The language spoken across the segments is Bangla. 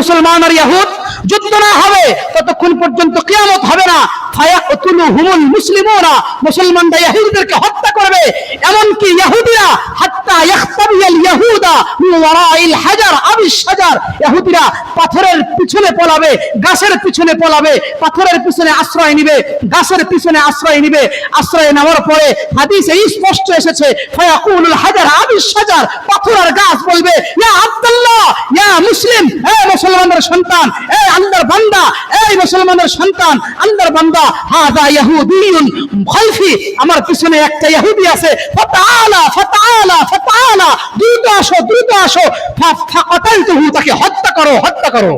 মুসলমান আর ইহুদ যুদ্ধ না হবে ততক্ষণ পর্যন্ত কিয়ামত হবে না। ফায়াকতুলুহুমুল মুসলিমুনা, মুসলমানরা ইহুদিদেরকে হত্যা করবে। এমনকি ইহুদিরা হাত্তা ইয়াখতাবিয়াল ইহুদা মিন ওয়ারাইল হাজার আবিশ শাজার, ইহুদিরা পাথরের পিছনে পলাবে, গাছের পিছনে পলাবে, পাথরের পিছনে আশ্রয় নিবে, গাছের পিছনে আশ্রয় নিবে। আশ্রয় নেওয়ার পরে হাদিসে স্পষ্ট এসেছে ফায়াকুলুল হাজার আবিশ শাজার, পাথর আর গাছ বলবে ইয়া আব্দুল্লাহ ইয়া মুসলিম, হে মুসলমানের সন্তান, হে আল্লাহর বান্দা, এই মুসলমানের সন্তান, আল্লাহর বান্দা, হাযা ইহুদিয়ুন খালফি, আমার পিছনে একটা ইহুদি আছে, ফাতাআলা ফাতাআলা ফাতাআলা, দ্রুত আসো দ্রুত আসো, ফাকাতালতুহু, তাকে হত্যা করো হত্যা করো।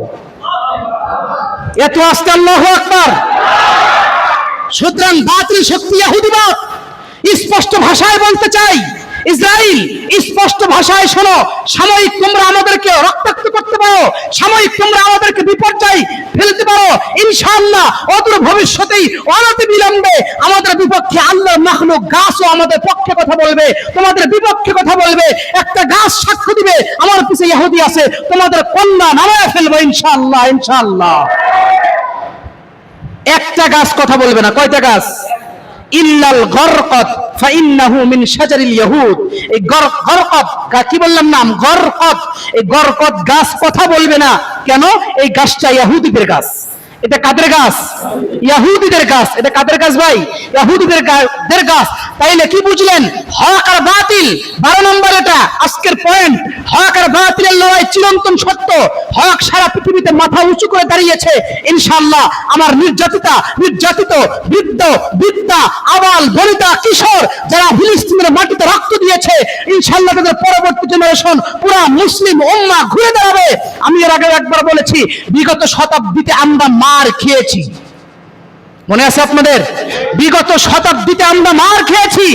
এত আস্তে আল্লাহু আকবার। সুতরাং বাতিল শক্তি ইহুদিবাদ। স্পষ্ট ভাষায় বলতে চাই, ইসরায়েল স্পষ্ট ভাষায় শোনো, সাময়িক তোমরা আমাদেরকে রক্তাক্ত করতে পারো, সাময়িক তোমরা আমাদেরকে বিপর্যয় ফেলতে পারো, ইনশাআল্লাহ অদূর ভবিষ্যতেই অনতি বিলম্বে আমাদের বিপক্ষে আল্লাহর মাখলুক গাছও আমাদের পক্ষে কথা বলবে, তোমাদের বিপক্ষে কথা বলবে। একটা গাছ সাক্ষ্য দিবে আমার পিছে ইহুদি আছে, তোমাদের কন্যা নামায় ফেলবে ইনশাআল্লাহ ইনশাআল্লাহ। একটা গাছ কথা বলবে না। কয়টা গাছ? ইল্লাল গরকত ফাইন্নাহু মিন শাজারিল ইহুদ। এই গরকত কি বললাম নাম? গরকত। এই গরকত গাছ কথা বলবে না। কেন? এই গাছটা ইহুদিদের গাছ। এটা কাদের গাছ? ইহুদিদের গাছ। এটা কাদের গাছ ভাই? ইহুদিদের গাছ। তাইলে কি বুঝলেন? হক আর বাতিল, 12 নম্বর এটা আজকের পয়েন্ট। হক আর বাতিলের লড়াই চিরন্তন সত্য। হক সারা পৃথিবীতে মাথা উঁচু করে দাঁড়িয়েছে ইনশাআল্লাহ। আমার নির্যাতিত বৃদ্ধ বৃদ্ধা আবাল বনিতা কিশোর যারা ফিলিস্তিনের মাটিতে রক্ত দিয়েছে, ইনশাআল্লাহ তাদের পরবর্তী জেনারেশন পুরা মুসলিম উম্মাহ ঘুরে দাঁড়াবে। আমি এর আগে একবার বলেছি, বিগত শতাব্দীতে আমরা মার খেয়েছি, মনে আছে আপনাদের? বিগত শতাব্দীতে আমরা মার খেয়েছি,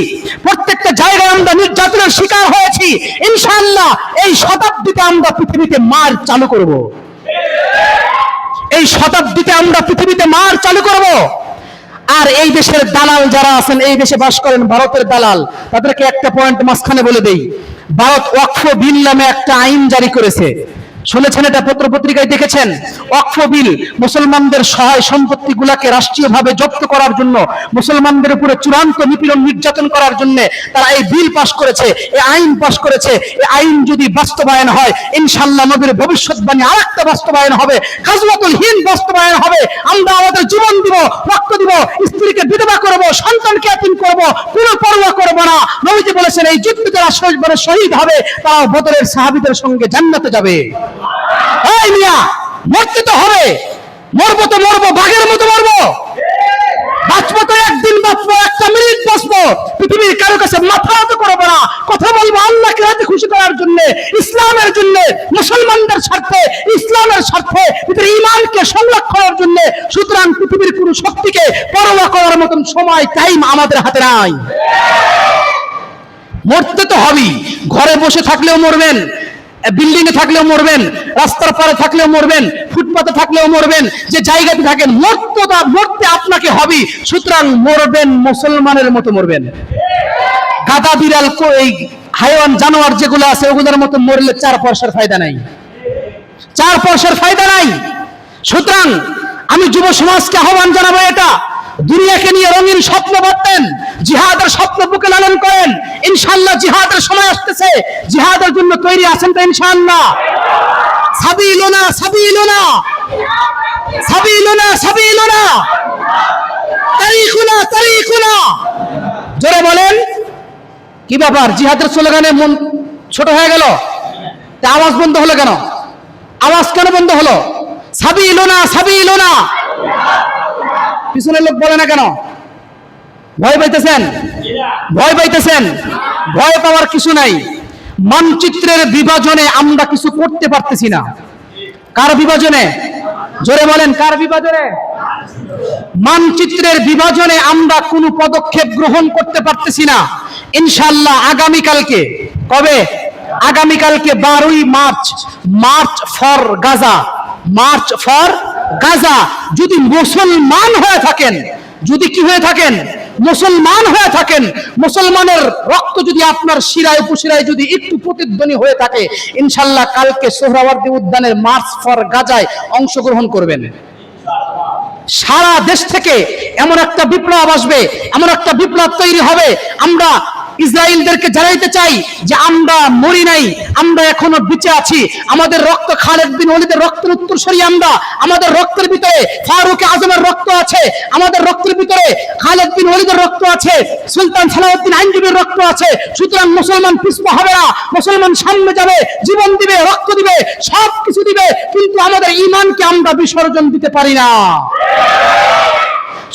প্রত্যেকটা জায়গায় আমরা নির্যাতনের শিকার হয়েছি। ইনশাআল্লাহ এই শতাব্দীতে আমরা পৃথিবীতে মার চালু করব। এই শতাব্দীতে আমরা পৃথিবীতে মার চালু করব। আর এই দেশের দালাল যারা আছেন, এই দেশে বাস করেন, ভারতের দালাল, তাদেরকে একটা পয়েন্ট মাঝখানে বলে দেই। ভারত ওয়াকফ বিল নামে একটা আইন জারি করেছে, শুনেছেন? এটা পত্র পত্রিকায় দেখেছেন? ওয়াকফ বিল মুসলমানদের সহায় সম্পত্তিগুলোকে রাষ্ট্রীয়ভাবে জব্দ করার জন্য, মুসলমানদের উপরে চূড়ান্ত নিপীড়ন নির্যাতন করার জন্য তারা এই বিল পাশ করেছে, এই আইন পাশ করেছে। এই আইন যদি বাস্তবায়ন হয়, ইনশাআল্লাহ নবীর ভবিষ্যৎবাণী আরেকটা বাস্তবায়ন হবে, গাজওয়াতুল হিন্দ বাস্তবায়ন হবে। আমরা আমাদের জীবন দিব, রক্ত দিব, স্ত্রীকে বিধবা করব, সন্তানকে এতিম করব, কোনো পরোয়া করব না। নবীজি বলেছেন এই যুদ্ধে যারা শহীদ হবে তারা বদরের সাহাবীদের সঙ্গে জান্নাতে যাবে। এই মিয়া, মরতে তো হবে, মরবো তো মরবো, বাঘের মতো মরবো, বাঁচবো তো একদিন, বাঁচবো একটা মিনিট বাঁচবো। পৃথিবীর কারো কাছে মাথা নত করবো না, কথা বলবো আল্লাহকে রাতে খুশি করার জন্য, ইসলামের জন্য, মুসলমানদের স্বার্থে, ইসলামের স্বার্থে, পৃথিবীর ঈমানকে সংরক্ষণের জন্য। সুতরাং পৃথিবীর কোন শক্তিকে পরোয়া করার মতন সময় টাইম আমাদের হাতে নাই। মরতে তো হবেই, ঘরে বসে থাকলেও মরবেন, বিল্ডিং এ থাকলেও মরবেন, রাস্তার পারে থাকলেও মরবেন, ফুটপাতে থাকলেও মরবেন, যে জায়গাতে থাকেন মরতে আপনাকে হবে। সুতরাং মরবেন মুসলমানের মতো মরবেন। গাদা বিড়াল এই হাইওয়ান জানোয়ার যেগুলো আছে ওগুলোর মতো মরলে 4 পয়সার ফায়দা নাই, 4 পয়সার ফায়দা নাই। সুতরাং আমি যুব সমাজকে আহ্বান জানাবো, এটা দুনিয়াকে নিয়ে রঙিন স্বপ্ন বাঁধতেন, জিহাদের স্বপ্ন বুকে লালন করেন। ইনশাআল্লাহ জিহাদের সময় আসতেছে, জিহাদের জন্য তৈরি আছেন তো ইনশাআল্লাহ? সাবিলুনা সাবিলুনা সাবিলুনা সাবিলুনা তারিকুনা তারিকুনা। জোরে বলেন। কি ব্যাপার, জিহাদের স্লোগানে মন ছোট হয়ে গেল? আওয়াজ বন্ধ হলো কেন? আওয়াজ কেন বন্ধ হলো? সাবিলুনা সাবিলুনা, পিছনের লোক বলে না কেন? ভয় পাইতেছেন? ভয় পাইতেছেন? ভয় পাওয়ার কিছু নাই। মানচিত্রের বিভাজনে আমরা কিছু করতে পারতেছি না। কার বিভাজনে? জোরে বলেন, কার বিভাজনে? মানচিত্রের বিভাজনে আমরা কোনো পদক্ষেপ গ্রহণ করতে পারতেছি না। ইনশাআল্লাহ আগামীকালকে, কবে? আগামীকালকে 12ই March, march for Gaza, march for Gaza. যদি মুসলমান হয়ে থাকেন, যদি কি হয়ে থাকেন? মুসলমান হয়ে থাকেন, মুসলমানের রক্ত যদি আপনার শিরায় উপশিরায় যদি একটু প্রতিধ্বনি হয়ে থাকে, ইনশাআল্লাহ কালকে সোহরাওয়ার্দী উদ্যানের মার্চ ফর গাজায় অংশগ্রহণ করবেন। সারা দেশ থেকে এমন একটা বিপ্লব আসবে, এমন একটা বিপ্লব তৈরি হবে, আমরা ইসরায়েলদেরকে জানাইতে চাই যে আমরা মরি নাই, আমরা এখনো বেঁচে আছি। আমাদের রক্ত খালেদ বিন ওলীদের রক্তের উত্তরসূরি আমরা, আমাদের রক্তের ভিতরে ফারুক আজমের রক্ত আছে, আমাদের রক্তের ভিতরে খালেদ বিন ওলীদের রক্ত আছে, সুলতান সালাউদ্দিন আইনজীবীর রক্ত আছে। সুতরাং মুসলমান পিছপা হবে না, মুসলমান সামনে যাবে, জীবন দিবে, রক্ত দিবে, সব কিছু দিবে, কিন্তু আমাদের ঈমানকে আমরা বিসর্জন দিতে পারি না।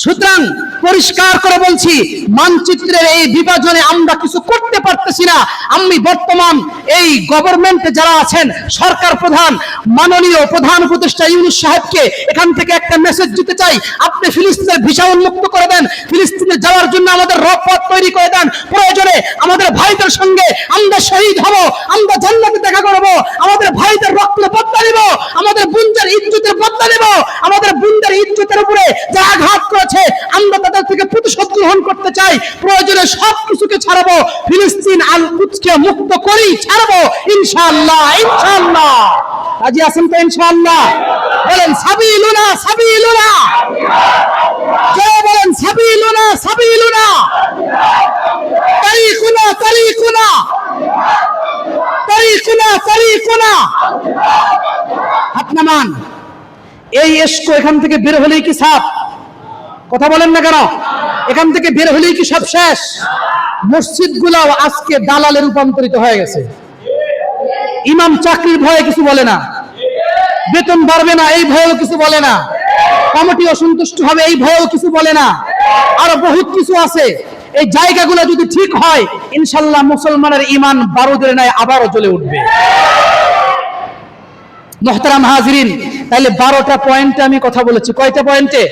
সুতরাং পরিষ্কার করে বলছি, মানচিত্রের এই বিভাজনে আমরা কিছু করতে পারতেছি না। আমি বর্তমান এই গভর্নমেন্টে যারা আছেন, সরকার প্রধান মাননীয় প্রধান উপদেষ্টা ইউনূস সাহেবকে এখান থেকে একটা মেসেজ দিতে চাই, আপনি ফিলিস্তিনের ভিসা উন্মুক্ত করে দেন, ফিলিস্তিনে যাওয়ার জন্য আমাদের পথ তৈরি করে দেন। প্রয়োজনে আমাদের ভাইদের সঙ্গে আমরা শহীদ হব, আমরা জান্নাতে দেখা করব, আমাদের ভাইদের রক্তের বদলা নিব, আমাদের বোনদের ইজ্জতের বদলা নিব, আমাদের বোনদের ইজ্জতের উপরে যারা আঘাত করেছে আমরা তাদের থেকে প্রতিশোধ গ্রহণ করতে চাই। প্রয়োজনে সবকিছুকে ছাড়বো, ফিলিস্তিন আল কুদসকে মুক্ত করেই ছাড়বো ইনশাআল্লাহ। ইনশাআল্লাহ রাজি আছেন তো? ইনশাআল্লাহ বলেন সাবিলুনা সাবিলুনা, জয় বলেন সাবিলুনা সাবিলুনা, তারিকুনা তারিকুনা, তারিকুনা তারিকুনা। হাত নামান। এই এসকো এখান থেকে বের হলেই কি সাপ? কথা বলেন না কেন? এখান থেকে বের হলেই কি সব শেষ? মসজিদগুলাও আজকে দালালে রূপান্তরিত হয়ে গেছে। ইমাম চাকরির ভয়ে কিছু বলে না, বেতন বাড়বে না এই ভয়েও কিছু বলে না, কমিটি অসন্তুষ্ট হবে এই ভয়েও কিছু বলে না, আরো বহুত কিছু আছে। এই জায়গাগুলো যদি ঠিক হয়, ইনশাআল্লাহ মুসলমানের ঈমান বারুদের ন্যায় আবারও জ্বলে উঠবে। মুহতারাম হাজিরিন, তাহলে 12টা পয়েন্টে আমি কথা বলেছি। কয়টা পয়েন্টে?